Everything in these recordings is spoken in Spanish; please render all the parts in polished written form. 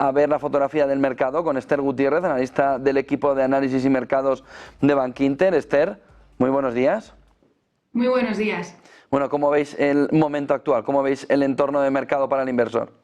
a ver la fotografía del mercado con Esther Gutiérrez, analista del equipo de análisis y mercados de Bankinter. Esther, muy buenos días. Muy buenos días. Bueno, ¿cómo veis el momento actual? ¿Cómo veis el entorno de mercado para el inversor?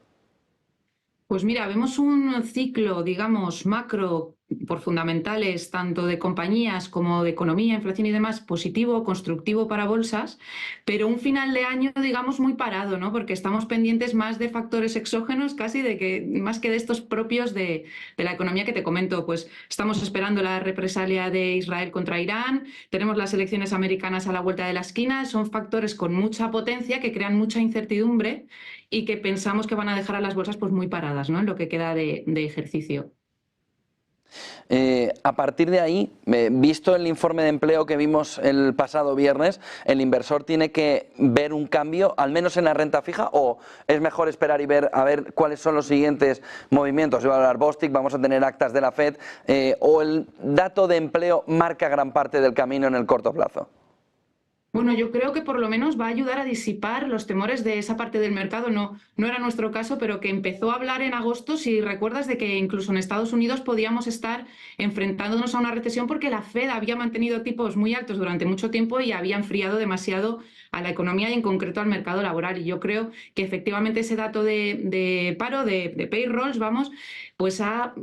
Pues mira, vemos un ciclo, digamos, macro por fundamentales tanto de compañías como de economía, inflación y demás, positivo, constructivo para bolsas, pero un final de año, digamos, muy parado, ¿no? Porque estamos pendientes más de factores exógenos, casi más que de estos propios de la economía que te comento. Pues estamos esperando la represalia de Israel contra Irán, tenemos las elecciones americanas a la vuelta de la esquina, son factores con mucha potencia que crean mucha incertidumbre y que pensamos que van a dejar a las bolsas pues muy paradas, ¿no? En lo que queda de ejercicio. A partir de ahí, visto el informe de empleo que vimos el pasado viernes, ¿el inversor tiene que ver un cambio, al menos en la renta fija, o es mejor esperar y ver a ver cuáles son los siguientes movimientos? Va a hablar Bostic, vamos a tener actas de la FED, o el dato de empleo marca gran parte del camino en el corto plazo. Bueno, yo creo que por lo menos va a ayudar a disipar los temores de esa parte del mercado. No era nuestro caso, pero que empezó a hablar en agosto, si recuerdas, de que incluso en Estados Unidos podíamos estar enfrentándonos a una recesión porque la Fed había mantenido tipos muy altos durante mucho tiempo y había enfriado demasiado a la economía y en concreto al mercado laboral. Y yo creo que efectivamente ese dato de paro, de payrolls, vamos, pues ha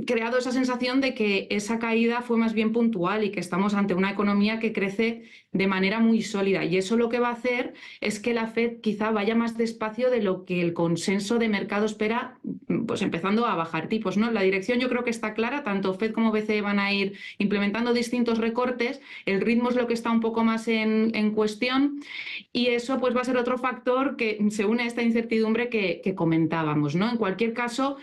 creado esa sensación de que esa caída fue más bien puntual y que estamos ante una economía que crece de manera muy sólida. Y eso lo que va a hacer es que la Fed quizá vaya más despacio de lo que el consenso de mercado espera, pues empezando a bajar tipos, ¿no? La dirección yo creo que está clara, tanto Fed como BCE van a ir implementando distintos recortes, el ritmo es lo que está un poco más en cuestión y eso pues va a ser otro factor que se une a esta incertidumbre que comentábamos, ¿no? En cualquier caso,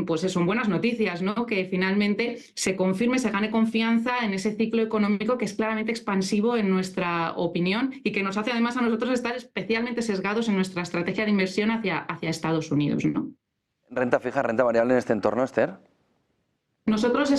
pues son buenas noticias, ¿no? Que finalmente se confirme, se gane confianza en ese ciclo económico que es claramente expansivo en nuestra opinión y que nos hace además a nosotros estar especialmente sesgados en nuestra estrategia de inversión hacia Estados Unidos, ¿no? ¿Renta fija, renta variable en este entorno, Esther? Nosotros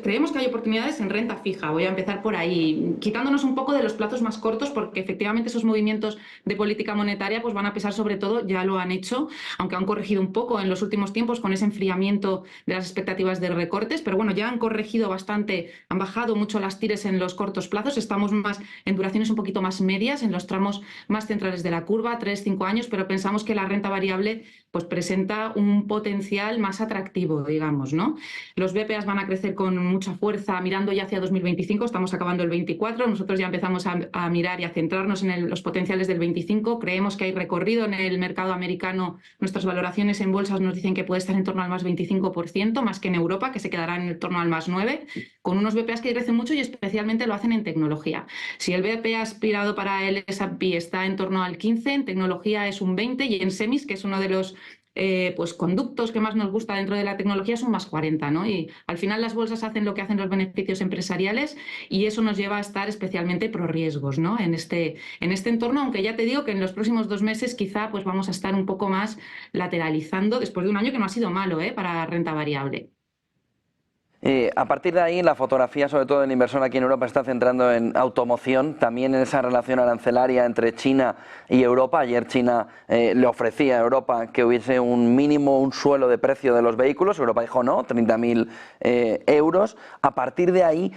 creemos que hay oportunidades en renta fija, voy a empezar por ahí, quitándonos un poco de los plazos más cortos porque efectivamente esos movimientos de política monetaria pues van a pesar sobre todo, ya lo han hecho, aunque han corregido un poco en los últimos tiempos con ese enfriamiento de las expectativas de recortes, pero bueno, ya han corregido bastante, han bajado mucho las tires en los cortos plazos, estamos más en duraciones un poquito más medias, en los tramos más centrales de la curva, 3-5 años, pero pensamos que la renta variable pues presenta un potencial más atractivo, digamos, ¿no? Los BPAs van a crecer con mucha fuerza mirando ya hacia 2025, estamos acabando el 24, nosotros ya empezamos a mirar y a centrarnos en los potenciales del 25, creemos que hay recorrido en el mercado americano, nuestras valoraciones en bolsas nos dicen que puede estar en torno al más 25%, más que en Europa, que se quedará en torno al más 9%, con unos BPAs que crecen mucho y especialmente lo hacen en tecnología. Si el BPA aspirado para el S&P está en torno al 15%, en tecnología es un 20% y en semis, que es uno de los pues conductos que más nos gusta dentro de la tecnología son más 40, ¿no? Y al final las bolsas hacen lo que hacen los beneficios empresariales y eso nos lleva a estar especialmente pro riesgos, ¿no? En este entorno, aunque ya te digo que en los próximos 2 meses quizá pues vamos a estar un poco más lateralizando después de un año que no ha sido malo, para renta variable. A partir de ahí, la fotografía, sobre todo del inversor aquí en Europa, está centrando en automoción, también en esa relación arancelaria entre China y Europa. Ayer China le ofrecía a Europa que hubiese un mínimo, un suelo de precio de los vehículos. Europa dijo no, 30.000 euros. A partir de ahí,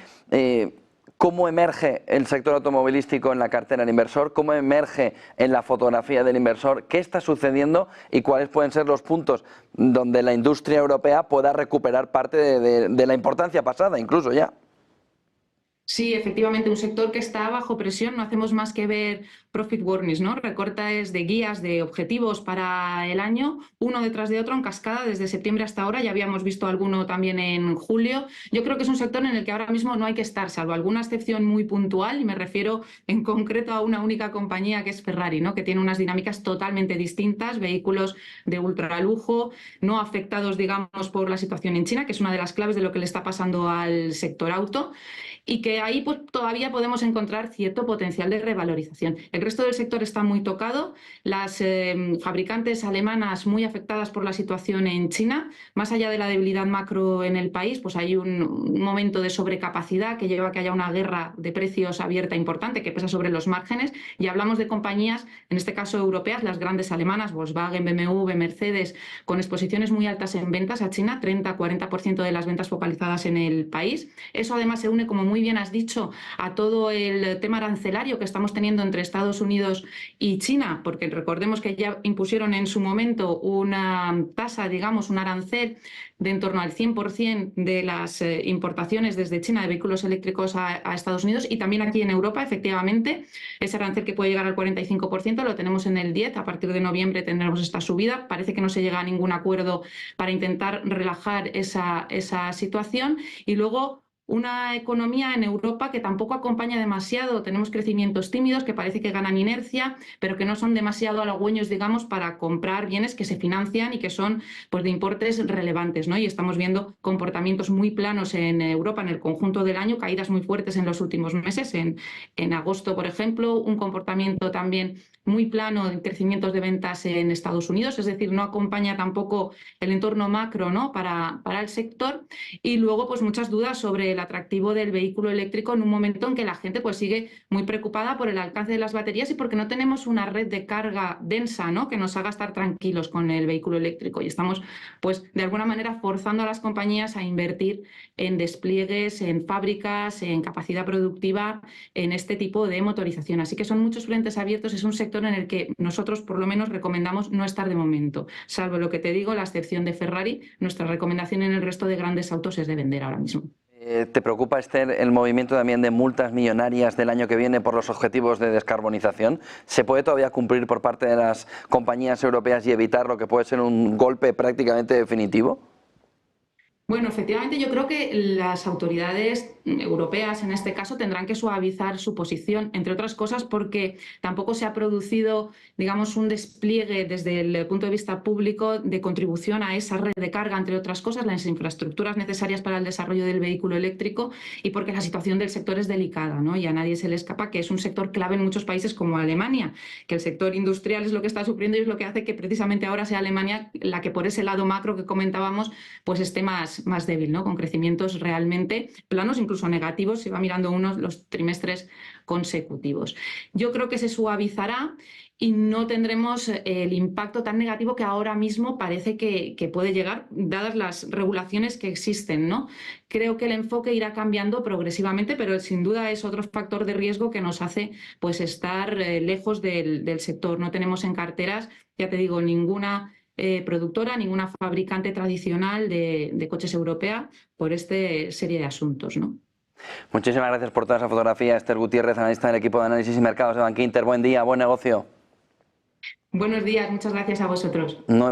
¿cómo emerge el sector automovilístico en la cartera del inversor? ¿Cómo emerge en la fotografía del inversor? ¿Qué está sucediendo y cuáles pueden ser los puntos donde la industria europea pueda recuperar parte de la importancia pasada, incluso ya? Sí, efectivamente, un sector que está bajo presión, no hacemos más que ver profit warnings, ¿no? Recortes de guías, de objetivos para el año, uno detrás de otro en cascada desde septiembre hasta ahora, ya habíamos visto alguno también en julio. Yo creo que es un sector en el que ahora mismo no hay que estar, salvo alguna excepción muy puntual, y me refiero en concreto a una única compañía que es Ferrari, ¿no? Que tiene unas dinámicas totalmente distintas, vehículos de ultralujo, no afectados, digamos, por la situación en China, que es una de las claves de lo que le está pasando al sector auto y que ahí pues, todavía podemos encontrar cierto potencial de revalorización. El resto del sector está muy tocado. Las fabricantes alemanas muy afectadas por la situación en China, más allá de la debilidad macro en el país, pues hay un momento de sobrecapacidad que lleva a que haya una guerra de precios abierta importante que pesa sobre los márgenes, y hablamos de compañías, en este caso europeas, las grandes alemanas, Volkswagen, BMW, Mercedes, con exposiciones muy altas en ventas a China, 30-40% de las ventas focalizadas en el país. Eso además se une, como muy bien has dicho, a todo el tema arancelario que estamos teniendo entre Estados Unidos y China, porque recordemos que ya impusieron en su momento una tasa, digamos, un arancel de en torno al 100% de las importaciones desde China de vehículos eléctricos a Estados Unidos, y también aquí en Europa, efectivamente, ese arancel que puede llegar al 45% lo tenemos en el 10%, a partir de noviembre tendremos esta subida. Parece que no se llega a ningún acuerdo para intentar relajar esa situación. Y luego una economía en Europa que tampoco acompaña demasiado. Tenemos crecimientos tímidos que parece que ganan inercia, pero que no son demasiado halagüeños, digamos, para comprar bienes que se financian y que son pues, de importes relevantes, ¿no? Y estamos viendo comportamientos muy planos en Europa en el conjunto del año, caídas muy fuertes en los últimos meses. En agosto, por ejemplo, un comportamiento también muy plano en crecimientos de ventas en Estados Unidos, es decir, no acompaña tampoco el entorno macro, ¿no? para el sector. Y luego, pues muchas dudas sobre el atractivo del vehículo eléctrico en un momento en que la gente pues sigue muy preocupada por el alcance de las baterías y porque no tenemos una red de carga densa, ¿no? Que nos haga estar tranquilos con el vehículo eléctrico, y estamos pues de alguna manera forzando a las compañías a invertir en despliegues, en fábricas, en capacidad productiva, en este tipo de motorización. Así que son muchos frentes abiertos. Es un sector en el que nosotros por lo menos recomendamos no estar de momento, salvo lo que te digo, la excepción de Ferrari. Nuestra recomendación en el resto de grandes autos es de vender ahora mismo. ¿Te preocupa, Esther, el movimiento también de multas millonarias del año que viene por los objetivos de descarbonización? ¿Se puede todavía cumplir por parte de las compañías europeas y evitar lo que puede ser un golpe prácticamente definitivo? Bueno, efectivamente, yo creo que las autoridades europeas, en este caso, tendrán que suavizar su posición, entre otras cosas, porque tampoco se ha producido, digamos, un despliegue desde el punto de vista público de contribución a esa red de carga, entre otras cosas, las infraestructuras necesarias para el desarrollo del vehículo eléctrico, y porque la situación del sector es delicada, ¿no? Y a nadie se le escapa que es un sector clave en muchos países como Alemania, que el sector industrial es lo que está sufriendo y es lo que hace que precisamente ahora sea Alemania la que, por ese lado macro que comentábamos, pues esté más débil, ¿no? Con crecimientos realmente planos, incluso negativos, se va mirando los trimestres consecutivos. Yo creo que se suavizará y no tendremos el impacto tan negativo que ahora mismo parece que puede llegar, dadas las regulaciones que existen, ¿no? Creo que el enfoque irá cambiando progresivamente, pero sin duda es otro factor de riesgo que nos hace pues, estar lejos del sector. No tenemos en carteras, ya te digo, ninguna productora, ninguna fabricante tradicional de coches europea por esta serie de asuntos, ¿no? Muchísimas gracias por toda esa fotografía, Esther Gutiérrez, analista del equipo de análisis y mercados de Bankinter. Buen día, buen negocio. Buenos días, muchas gracias a vosotros.